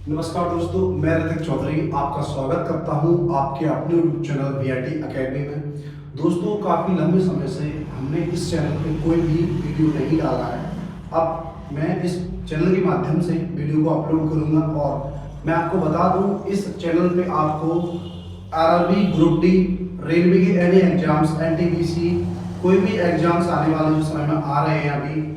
नमस्कार दोस्तों, मैं ऋतिक चौधरी आपका स्वागत करता हूं आपके अपने यूट्यूब चैनल वीआईटी एकेडमी में। दोस्तों, काफ़ी लंबे समय से हमने इस चैनल पे कोई भी वीडियो नहीं डाला है। अब मैं इस चैनल के माध्यम से वीडियो को अपलोड करूंगा और मैं आपको बता दूं, इस चैनल पे आपको आरआरबी, ग्रुप डी, रेलवे के एनी एग्जाम्स, एनटीपीसी, कोई भी एग्जाम्स आने वाले जो समय में आ रहे हैं अभी,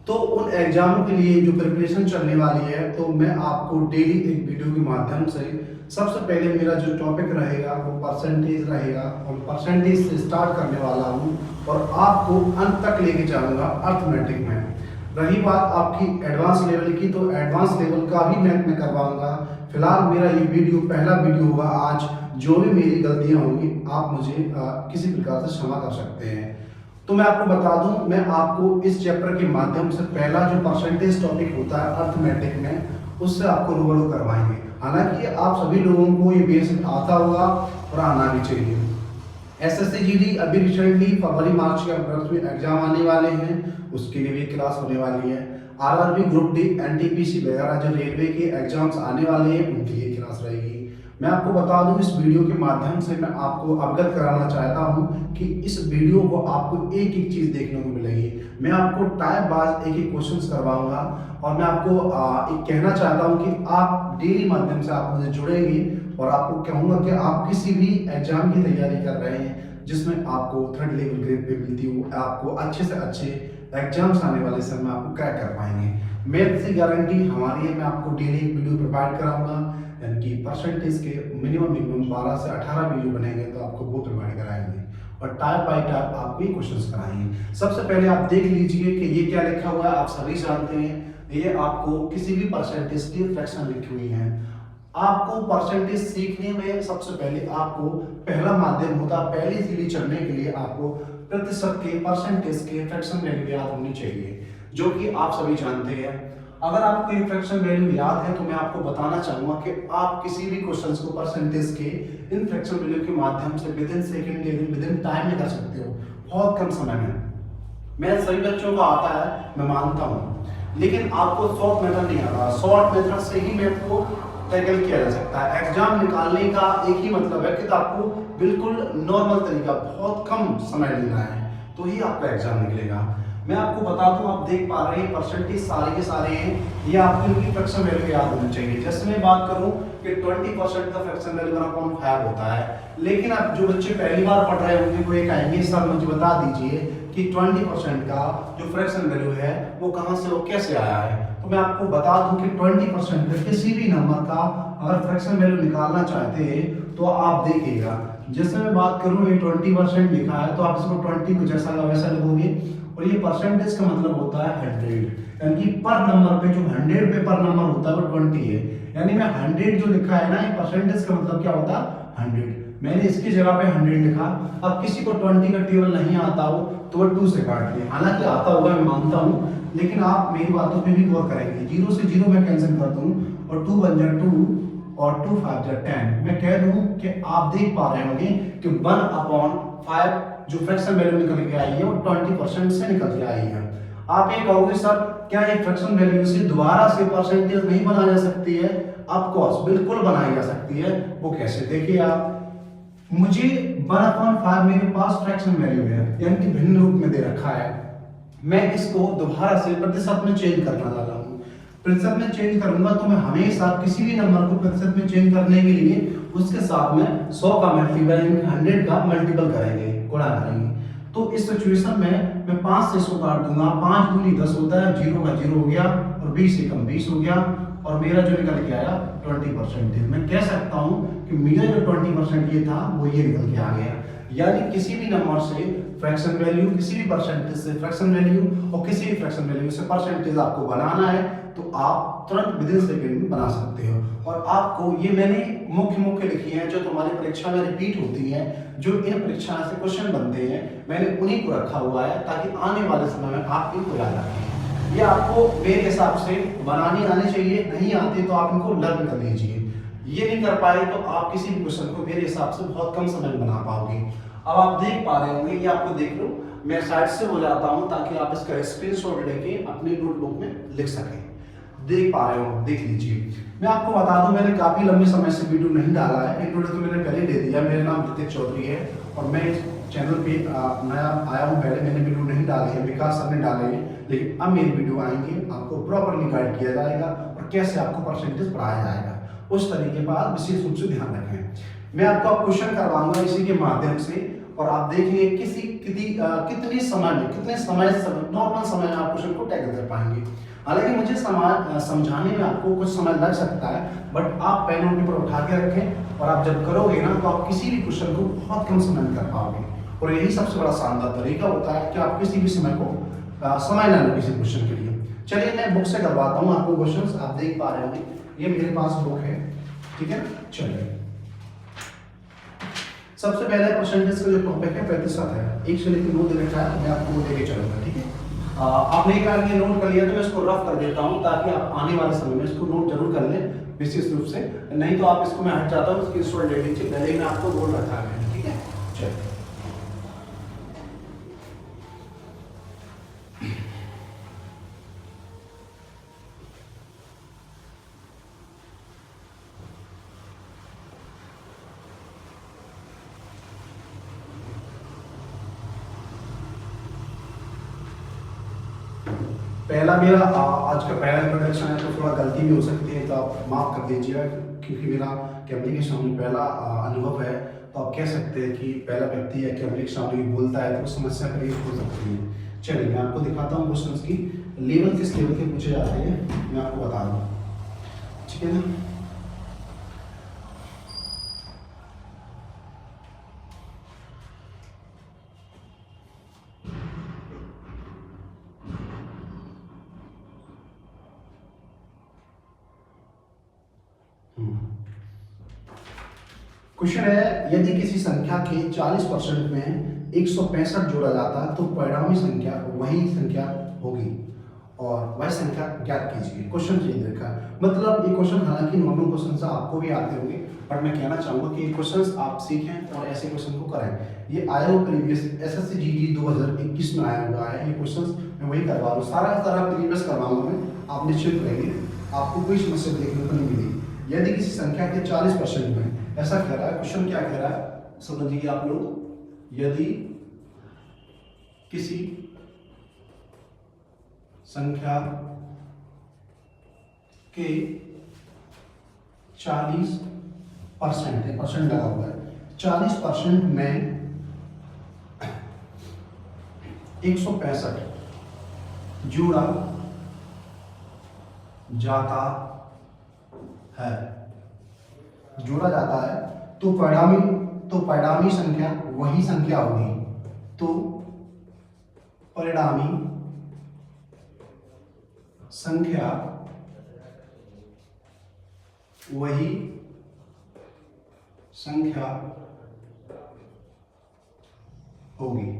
तो उन एग्जामों के लिए जो प्रिपरेशन चलने वाली है, तो मैं आपको डेली एक वीडियो के माध्यम से सबसे पहले मेरा जो टॉपिक रहेगा वो परसेंटेज रहेगा और परसेंटेज से स्टार्ट करने वाला हूँ और आपको अंत तक लेके जाऊँगा अर्थमेटिक में। रही बात आपकी एडवांस लेवल की, तो एडवांस लेवल का भी मैं करवाऊंगा। फिलहाल मेरा ये वीडियो पहला वीडियो होगा आज। जो भी मेरी गलतियाँ होंगी आप मुझे किसी प्रकार से क्षमा कर सकते हैं। तो मैं आपको बता दूं, मैं आपको इस चैप्टर के माध्यम से पहला जो परसेंटेज टॉपिक होता है अर्थमेटिक में, उससे आपको रूबरू करवाएंगे। हालांकि आप सभी लोगों को ये बेसिक आता होगा और आना भी चाहिए। एसएससी जीडी अभी रिसेंटली फरवरी मार्च के अप्रैल में एग्जाम आने वाले हैं, उसके लिए भी क्लास होने वाली है। आरआरबी, ग्रुप डी, एनटीपीसी वगैरह जो रेलवे के एग्जाम्स आने वाले हैं उनके लिए क्लास रहेगी। मैं आपको बता दूं, इस वीडियो के माध्यम से मैं आपको अवगत कराना चाहता हूं कि इस वीडियो को आपको एक एक चीज़ देखने को मिलेगी। मैं आपको टाइप वाइज एक एक क्वेश्चंस करवाऊंगा और मैं आपको एक कहना चाहता हूं कि आप डेली माध्यम से आप मुझे जुड़ेंगे और आपको कहूँगा कि आप किसी भी एग्जाम की तैयारी कर रहे हैं जिसमें आपको थर्ड लेवल ग्रेड पे मिलती हो, आपको अच्छे से अच्छे एग्जाम्स आने वाले समय आपको क्रैक कर पाएंगे। मेरे से गारंटी हमारी है। मैं आपको डेली एक वीडियो प्रोवाइड कराऊंगा, यानी कि परसेंटेज के मिनिमम 12 से 18 वीडियो बनेंगे तो आपको वो प्रोवाइड कराएंगे और टाइप बाय टाइप आपको ये क्वेश्चंस कराएंगे। सबसे पहले आप देख लीजिए कि ये क्या लिखा हुआ है। आप सभी जानते हैं, ये आपको किसी भी परसेंटेज की फ्रैक्शन लिखी हुई है। आपको परसेंटेज सीखने में सबसे पहले आपको पहला माध्यम होता है, पहली सीढ़ी चढ़ने के लिए आपको प्रतिशत के, परसेंटेज के फ्रैक्शन वैल्यू याद होनी चाहिए, जो कि आप सभी जानते हैं। अगर आपको ये फ्रैक्शन वैल्यू याद है तो मैं आपको बताना चाहूंगा कि आप किसी भी क्वेश्चंस को परसेंटेज के इन फ्रैक्शन वैल्यू के माध्यम से विद इन सेकंड या विद इन टाइम में कर सकते हो, बहुत कम समय में। मैं सभी बच्चों को आता है, मैं मानता हूँ, लेकिन आपको शॉर्ट मेथड नहीं आता। शॉर्ट मेथड से ही मैथ को टैकल किया जा सकता है। एग्जाम निकालने का एक ही मतलब है कि आपको बिल्कुल नॉर्मल तरीका, बहुत कम समय लेना है तो ही आपका एग्जाम निकलेगा। मैं आपको बता दूं, आप देख पा रहे हैं परसेंटेज सारे के सारे हैं, ये आपको इनकी फ्रैक्शन वैल्यू याद होनी चाहिए। जैसे मैं बात करूं कि 20% का फ्रैक्शन वैल्यू 1/5 होता है, लेकिन अब जो बच्चे पहली बार पढ़ रहे होंगे वो एक आएंगे, सर मुझे बता दीजिए कि 20% का जो फ्रैक्शन वैल्यू है वो कहां से, वो कैसे आया है। तो मैं आपको बता दूं कि 20% पे किसी भी नंबर का अगर फ्रैक्शन वैल्यू निकालना चाहते हैं तो आप देखिएगा। जैसे मैं बात करूं, ये 20% लिखा है तो आप इसको 20 को जैसा का वैसा लिखोगे और ये परसेंटेज का मतलब होता है 100, यानी कि पर नंबर पे जो 100 पे पर नंबर होता है वो 20 है। यानी मैं 100 जो लिखा है ना, ये परसेंटेज का मतलब क्या होता है 100। मैंने इसकी जगह पे 100 लिखा। अब किसी को 20 का टेबल नहीं आता हो तो वो 2 से काट ले, हालांकि आता होगा मैं मानता हूँ, लेकिन आप मेरी बातों पे भी गौर करेंगे। 0 से 0 मैं कैंसिल कर दूं और 2 बन जाए 2 और 2 5 जा 10। मैं कह दूं कि आप देख पा रहे होंगे कि 1/5 जो फ्रैक्शन वैल्यू निकल के आई है वो 20% से निकल के आई है। आप ये कहोगे सर क्या ये फ्रैक्शन वैल्यू से दोबारा से परसेंटेज नहीं बनाई जा सकती है? ऑफ कोर्स बिल्कुल बनाई जा सकती है। वो कैसे, देखिए आप, मुझे 1/5 मेरे पास फ्रैक्शन वैल्यू है, यानी कि भिन्न रूप में दे रखा है। मैं इसको दोबारा से प्रतिशत में चेंज करना चाहता हूँ। प्रतिशत में चेंज करूंगा तो मैं हमेशा किसी भी नंबर को प्रतिशत में चेंज करने के लिए उसके साथ में 100 का मल्टीपल, 100 का मल्टीपल करेंगे, गुणा करेंगे। तो इस सिचुएशन में मैं 5 से इसको काट दूंगा, 5 दूनी 10 होता है, 0 का 0 हो गया और 20 से कम 20 हो गया और मेरा जो निकल के आया 20%। मैं कह सकता हूं कि मेरा जो 20% ये था वो ये निकल के आ गया। यानी किसी भी नंबर से फ्रैक्शन वैल्यू, किसी भी परसेंटेज से फ्रैक्शन वैल्यू और किसी भी फ्रैक्शन वैल्यू से परसेंटेज आपको बनाना है तो आप तुरंत विद इन सेकंड में बना सकते हो। और आपको ये मैंने मुख्य लिखी हैं जो तुम्हारी परीक्षा में रिपीट होती हैं, जो इन परीक्षा से क्वेश्चन बनते हैं, मैंने उन्हीं को रखा हुआ है ताकि आने वाले समय में आप इनको याद रखें। ये आपको मेरे हिसाब से बनानी आनी चाहिए, नहीं आती तो आप इनको लर्न कर लीजिए। ये नहीं कर पाए तो आप किसी भी क्वेश्चन को मेरे हिसाब से बहुत कम समय में बना पाओगे। अब आप देख पा रहे होंगे, ये आपको देख लो, मैं साइड से हो जाता हूं ताकि आप इसका स्क्रीनशॉट लेके अपनी नोटबुक में लिख सकें। देख पा रहे हो, देख लीजिए। मैं आपको बता दूं, मैंने काफी लंबे समय से वीडियो नहीं डाला है। एक वीडियो तो मैंने पहले दे दिया। मेरा नाम ऋतिक चौधरी है और मैं इस चैनल पे नया आया हूँ। पहले मैंने वीडियो नहीं डाले हैं, विकास सर ने डाले हैं, लेकिन अब मेरी वीडियो आएंगे, आपको प्रॉपरली गाइड किया जाएगा और कैसे आपको परसेंटेज पढ़ाया जाएगा उस तरीके पर आप विशेष रूप से ध्यान रखें। मैं आपको क्वेश्चन करवाऊंगा इसी के माध्यम से और आप देखेंगे कितने समय में, नॉर्मल समय में आप क्वेश्चन को टैकल कर पाएंगे। हालांकि मुझे समझाने में आपको कुछ समय लग सकता है, बट आप पेन और पेपर उठा के रखें और आप जब करोगे ना तो आप किसी भी क्वेश्चन को बहुत कम समय में कर पाओगे। और यही सबसे बड़ा शानदार तरीका होता है कि आप किसी भी समय को समय ना लो किसी क्वेश्चन के लिए। चलिए मैं बुक से करवाता हूँ आपको क्वेश्चन। आप देख पा रहे होंगे, ये मेरे पास बुक है, ठीक है। चलिए सबसे पहले परसेंटेज का जो टॉपिक है 35 है। एक से लेकर 9 दे रखा है, मैं आपको वो लेके चलूंगा, ठीक है। आपने एक बार ये नोट कर लिया तो मैं इसको रफ कर देता हूँ ताकि आप आने वाले समय में इसको नोट जरूर कर लें विशेष रूप से। नहीं तो आप इसको मैं हट जाता हूँ, इसकी स्टोर ले लीजिए, पहले ही मैं आपको बोल रखा है, ठीक है। चलिए पहला मेरा आज का पहला इंट्रोडक्शन है, तो थोड़ा गलती भी हो सकती है, तो आप माफ़ कर दीजिएगा क्योंकि मेरा कैमरे के सामने पहला अनुभव है। तो आप कह सकते हैं कि पहला व्यक्ति या कैमरे के सामने बोलता है तो समस्या क्रिएट हो सकती है। चलिए मैं आपको दिखाता हूँ क्वेश्चन की लेवल किस लेवल के पूछे जाते हैं, मैं आपको बता दूँ, ठीक है ना। क्वेश्चन है, यदि किसी संख्या के 40% में 165 जोड़ा जाता है तो परिणामी संख्या वही संख्या होगी और वह संख्या ज्ञात कीजिए। क्वेश्चन चेंज रखा है, मतलब ये क्वेश्चन हालांकि नॉर्मल क्वेश्चन से आपको भी आते होंगे, पर मैं कहना चाहूंगा कि ये क्वेश्चन आप सीखें और ऐसे क्वेश्चन को करें। ये आया हुआ प्रीवियस SSC GD 2021 में आया हुआ है। ये क्वेश्चन मैं वही करवा रहा हूँ, सारा प्रीवियस करवाऊंगा मैं, आप निश्चित रहेंगे, आपको कोई समस्या देखने को नहीं मिलेगी। यदि किसी संख्या के 40% में, ऐसा कह रहा है क्वेश्चन, क्या कह रहा है समझिए आप लोग। यदि किसी संख्या के 40% है, परसेंट लगा हुआ है, 40% में 165 जोड़ा जाता है, जोड़ा जाता है तो परिणामी संख्या वही संख्या होगी। तो परिणामी संख्या वही संख्या होगी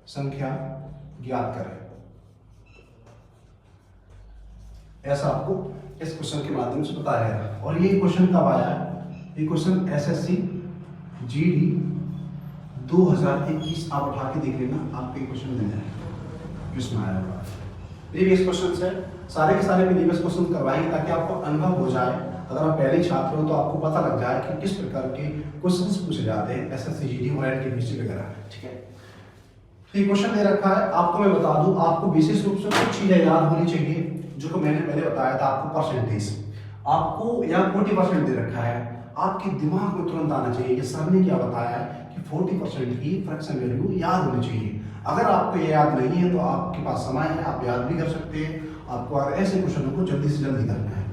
संख्या ज्ञात करें। ऐसा आपको इस क्वेश्चन के माध्यम से बताया गया। और ये क्वेश्चन कब आया है? ये क्वेश्चन SSC GD 2021 आप उठा के देख लेना, आपको ये क्वेश्चन मिल जाएगा इसमें आया हुआ। प्रीवियस क्वेश्चन है, सारे के सारे प्रीवियस क्वेश्चन करवाएंगे ताकि आपको अनुभव हो जाए। अगर आप पहले छात्र हो तो आपको पता लग जाए कि किस प्रकार के क्वेश्चंस पूछे जाते हैं SSC GD और NTPC वगैरह, ठीक है। तो ये क्वेश्चन दे रखा है, आपको मैं बता दूं, आपको विशेष रूप से कुछ चीजें याद होनी चाहिए जो कि मैंने पहले बताया था। आपको परसेंटेज, आपको यहाँ 40% दे रखा है, आपके दिमाग में तुरंत आना चाहिए कि सर ने क्या बताया है कि 40% की फ्रैक्शन वैल्यू याद होनी चाहिए। अगर आपको ये याद नहीं है तो आपके पास समय है, आप याद भी कर सकते हैं। आपको अगर ऐसे क्वेश्चनों को जल्दी से जल्दी करना है,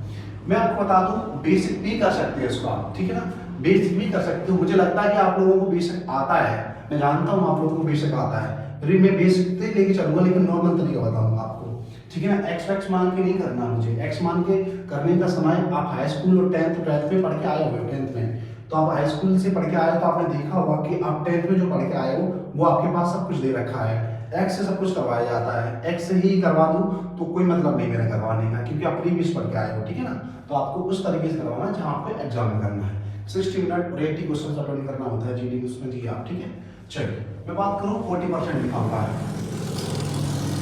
मैं आपको बता दूं, बेसिक भी कर सकते हैं इसको आप, ठीक है ना, बेसिक भी कर सकते हो। मुझे लगता है कि आप लोगों को बेसिक आता है, मैं जानता हूँ आप लोगों को बेसिक आता है, फिर मैं बेसिक से लेके चलूंगा, लेकिन नॉर्मल तरीका बताऊंगा आपको, ठीक है ना। एक्स मान के नहीं करना मुझे, एक्स मान के करने का समय आप हाई स्कूल और 10th में पढ़ के आए हुए हो। 10th में तो आप हाई स्कूल से पढ़ के आए तो आपने देखा होगा कि आप 10th में जो पढ़ के आए हो वो आपके पास सब कुछ दे रखा है, एक्स से सब कुछ करवाया जाता है। एक्स से ही करवा दूं तो कोई मतलब नहीं मेरा करवाने का, क्योंकि आप प्रीवियस पढ़ के आए हो, ठीक है ना। तो आपको उस तरीके से करवाना जहाँ पे एग्जाम में करना है। 60 मिनट और 80 क्वेश्चन अटेंड करना होता है जीडी उसमें जी आप, ठीक है। चलिए मैं बात करूँ 40% लिखा हुआ है।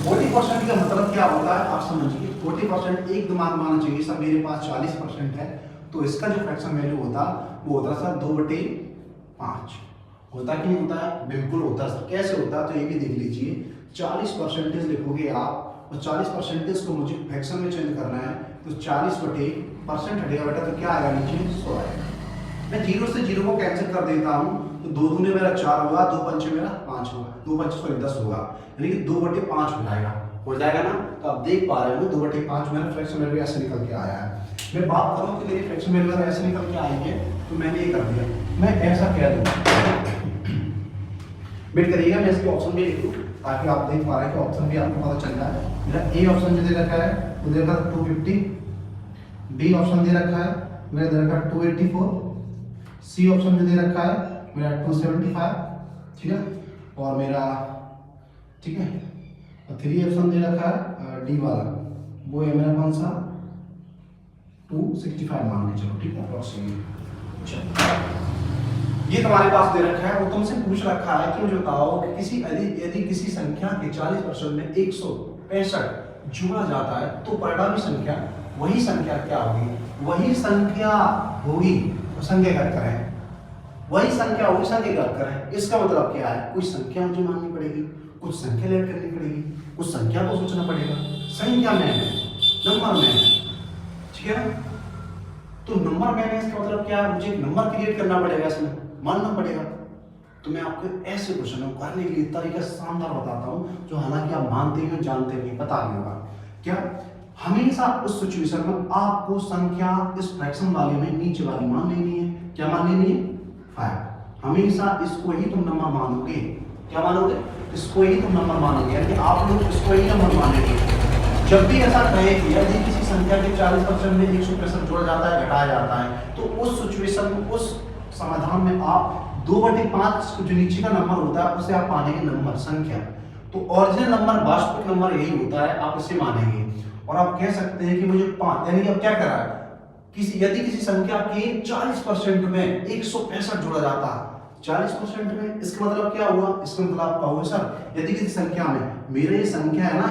40% का मतलब क्या होता है आप समझिए। 40% एक दिमाग मानना चाहिए सर, मेरे पास 40% है तो इसका जो फ्रैक्शन वैल्यू होता वो होता सर 2/5 होता कि नहीं होता है? बिल्कुल होता सर। कैसे होता तो ये भी देख लीजिए। 40% लिखोगे आप और 40% को मुझे फ्रैक्शन में चेंज करना है तो 40/% हटेगा बेटा तो क्या आएगा नीचे 100 आएगा। मैं 0 से 0 को कैंसिल कर देता हूँ तो 2 दूने मेरा 4 होगा, 2 पंचे मेरा 5 होगा, 2 पंचे सॉरी 10 होगा, यानी कि 2/5 हो जाएगा ना। तो आप देख पा रहे हो 2/5 मेरा फ्रैक्शन वैल्यू ऐसे निकल के आया है। मैं बात करूँ कि मेरी फ्रैक्शन वैल्यू ऐसे निकल के आई है तो मैंने ये कर दिया। मैं ऐसा कह दूँ, वेट करिएगा मैं इसके ऑप्शन भी लिख दूँ ताकि आप देख पा रहे हैं कि ऑप्शन भी आपको पता चल रहा है। मेरा ए ऑप्शन जो दे रखा है वो दे रखा है 250, बी ऑप्शन दे रखा है मेरा दे रखा है 284, सी ऑप्शन जो दे रखा है मेरा 275, ठीक है, और मेरा ठीक है 3 ऑप्शन दे रखा है डी वाला वो है मेरा कौन सा 265 मान लीजिए, चलो ठीक है अप्रोक्सीमेटली। चलो ये तुम्हारे पास दे रखा है, वो तुमसे पूछ रखा है कि मुझे बताओ कि किसी यदि किसी संख्या के 40% में 165 जोड़ा जाता है तो परिणामी संख्या वही संख्या क्या होगी? वही संख्या होगी संख्या घट करें, वही संख्या होगी संख्या घट करें। इसका मतलब क्या है? कुछ संख्या मुझे माननी पड़ेगी, कुछ संख्या ऐड करनी पड़ेगी, कुछ संख्या को सोचना पड़ेगा। संख्या में है, नंबर में है, ठीक है ना। तो नंबर में है इसका मतलब क्या है? मुझे एक नंबर क्रिएट करना पड़ेगा, इसमें मानना पड़ेगा। तो मैं आपको ऐसे क्वेश्चन को करने के लिए तरीका शानदार बताता हूँ जो हालांकि आप मानते हो जानते भी पता भी होगा। क्या हमेशा उस सिचुएशन में आपको संख्या इस फ्रैक्शन वाले में नीचे वाली मान लेनी है। क्या मान लेनी है? 5। हमेशा इसको ही तुम नंबर मानोगे। क्या मानोगे? इसको ही तुम नंबर मानोगे, यानी आप लोग इसको ही नंबर मानेंगे। जब भी ऐसा कहे कि यदि किसी संख्या के 40% में 165 जोड़ा जाता है घटाया जाता है तो उस सिचुएशन में उस समाधान में आप 2/5 जो नीचे का नंबर होता है उसे आप मानेंगे नंबर संख्या। तो ओरिजिनल नंबर वास्तविक नंबर यही होता है, आप इसे मानेंगे। और आप कह सकते हैं कि मुझे 5 यानी कि अब क्या करा है यदि किसी संख्या के 40% में 165 जोड़ा जाता है 40% में, इसका मतलब क्या हुआ? इसका मतलब आपका हुआ सर यदि किसी संख्या में मेरा ये संख्या है ना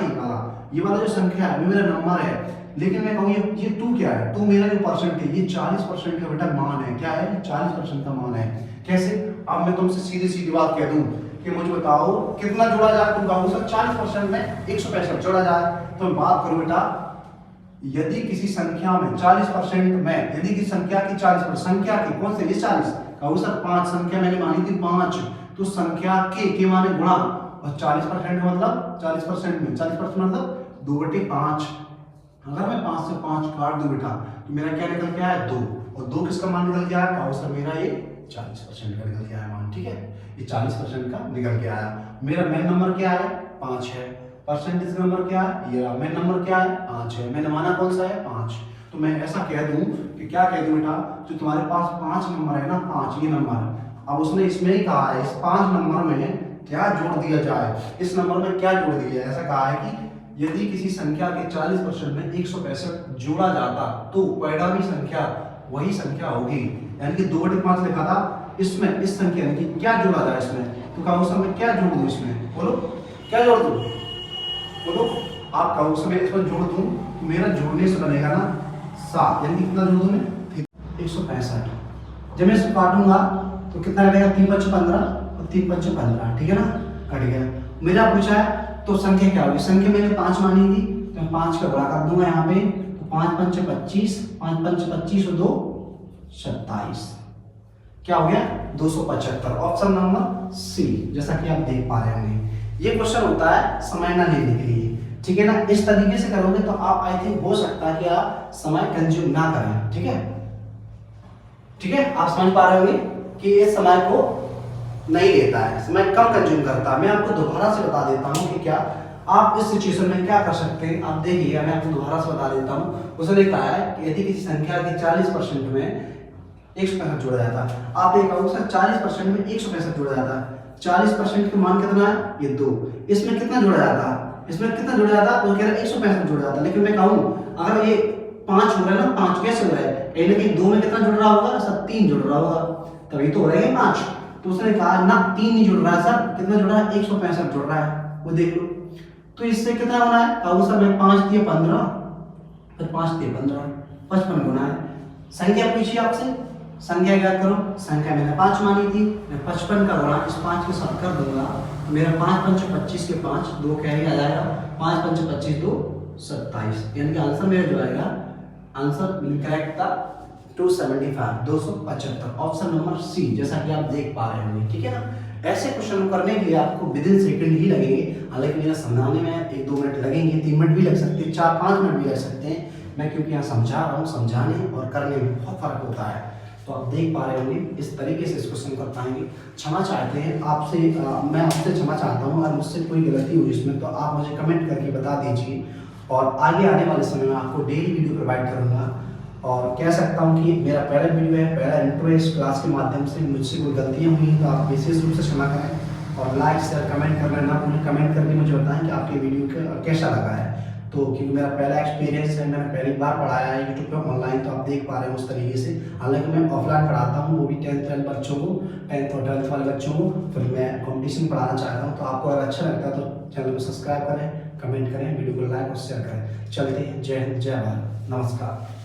ये वाला जो संख्या है मेरा नंबर है, लेकिन मैं कहूँ ये 2 क्या है? 2 मेरा जो परसेंट है ये 40% का बेटा मान है। क्या है? 40% का मान है। कैसे? अब मैं तुमसे सीधी सीधी बात कह दूं कि मुझे बताओ कितना जोड़ा जाए? तुम कहो सर 40% में 165 जोड़ा जाए। तो मैं बात करूं बेटा यदि किसी संख्या में 40% में यदि किसी संख्या की 40% संख्या की कौन से ये 40 कहो सर 5 संख्या मैंने मानी थी 5 तो संख्या के माने गुणा और 40% का मतलब 40% में 40% मतलब 2/5। अगर मैं 5 से 5 काट दूं बेटा तो मेरा क्या निकल के आया 2 और 2 किसका मान निकल के आया? कहो सर मेरा ये 40% का निकल के आया मान, ठीक है ये 40% का निकल के आया। मेरा मेन नंबर क्या है? 5 है। परसेंटेज नंबर क्या है? ये मेन नंबर क्या है? 5 है। मैंने माना कौन सा है? 5। तो मैं ऐसा कह दूं कि क्या कह दूं बेटा जो तुम्हारे पास 5 नंबर है ना 5 ये नंबर, अब उसने इसमें ही कहा है इस 5 नंबर में क्या जोड़ दिया जाए, इस नंबर में क्या जोड़ दिया जाए। ऐसा कहा है कि यदि किसी संख्या के 40% में 165 जोड़ा जाता तो परिणामी संख्या वही संख्या होगी। यानी कि 2/5 लिखा था इसमें इस संख्या यानी कि क्या जोड़ा जाए इसमें, तो कहो उस समय क्या जोड़ दूं इसमें? बोलो क्या जोड़ दूं? बोलो आप कहो उस समय इसमें जोड़ दूं तो मेरा जोड़ने से बनेगा ना 7, यानी कि कितना जोड़ दूं मैं? 165। जब मैं इसको काटूंगा तो कितना कटेगा? 3 × 5 = 15 और 3 × 5 = 15, ठीक है ना, कट गया। मेरा पूछा है तो संख्या क्या होगी? संख्या मैंने 5 मानी थी तो मैं 5 का गुणा कर दूंगा यहाँ पे तो 5 × 5 = 25, 5 × 5 = 25 और 2 27। क्या हो गया? 275। ऑप्शन नंबर सी, जैसा कि आप देख पा रहे होंगे। ये क्वेश्चन होता है समय ना लेने के लिए, ठीक है ना। इस तरीके से करोगे तो आप आई थिंक हो सकता है कि आप समय कंज्यूम ना करें, ठीक है, ठीक है। आप समझ पा रहे होंगे कि ये समय को नहीं लेता है, समय कम कंज्यूम करता है। मैं आपको दोबारा से बता देता हूँ कि क्या आप इस सिचुएशन में क्या कर सकते हैं। आप देखिएगा मैं आपको दोबारा से बता देता हूँ। उसने कहा है कि यदि किसी संख्या के 40% में 165 जोड़ा जाता है, आप ये कहो सर 40% में 165 जोड़ा जाता है, 40% का मान कितना है? ये 2। इसमें कितना जोड़ा जाता है? इसमें कितना जोड़ा जाता है? वो कह रहा है 165 जोड़ा जाता है। लेकिन मैं कहूँ अगर ये 5 हो रहा है ना, 5 कैसे हो रहा है, कहीं ना कहीं 2 में कितना जुड़ रहा होगा सर, 3 जुड़ रहा होगा, तभी तो हो रहा है 5। तो उसने कहा ना 3 नहीं जुड़ रहा है सर, कितना जुड़ रहा है, 165 जुड़ रहा है, वो देख लो। तो इससे कितना बना है, कहा सर मैं 5 दिए 15, फिर 5 दिए 15, 55 गुना है। संख्या पूछी आपसे, संख्या याद करो, संख्या मैंने 5 मानी थी, मैं 55 का गुणा इस 5 के साथ कर दूंगा, तो मेरा 5 पंच 25 के 5, 2 कैरी आ जाएगा, 5 पंच 25, 2 27, यानी कि आंसर मेरा जो आएगा, आंसर करेक्ट था 275, 275, ऑप्शन नंबर सी, जैसा कि आप देख पा रहे होंगे, ठीक है ना। ऐसे क्वेश्चन करने के लिए आपको विदिन सेकंड ही लगेंगे, हालांकि मेरा समझाने में 1-2 मिनट लगेंगे, 3 मिनट भी लग सकते हैं, 4-5 मिनट भी लग सकते हैं, मैं क्योंकि यहाँ समझा रहा हूँ, समझाने और करने में बहुत फर्क होता है। तो आप देख पा रहे होंगे इस तरीके से इस क्वेश्चन कर पाएंगे। क्षमा चाहते हैं आपसे, मैं आपसे क्षमा चाहता हूँ, अगर मुझसे कोई गलती हुई इसमें तो आप मुझे कमेंट करके बता दीजिए, और आगे आने वाले समय में आपको डेली वीडियो प्रोवाइड करूँगा। और कह सकता हूँ कि मेरा पहला वीडियो है, पहला इंट्रो है इस क्लास के माध्यम से, मुझसे कोई गलतियाँ हुई तो आप विशेष रूप से क्षमा करें, और लाइक शेयर कमेंट करना ना भूलें, कमेंट करके मुझे बताएं कि आपके वीडियो कैसा लगा है। तो क्योंकि मेरा पहला एक्सपीरियंस है, मैंने पहली बार पढ़ाया है यूट्यूब पे ऑनलाइन, तो आप देख पा रहे हैं उस तरीके से। हालांकि मैं ऑफलाइन पढ़ाता हूँ, वो भी 10th-12th बच्चों को, 10th और 12th वाले बच्चों को, फिर मैं कॉम्पिटिशन पढ़ाना चाहता हूँ। तो आपको अगर अच्छा लगता है तो चैनल को सब्सक्राइब करें, कमेंट करें, वीडियो को लाइक और शेयर करें। चलते हैं, जय हिंद, जय भारत, नमस्कार।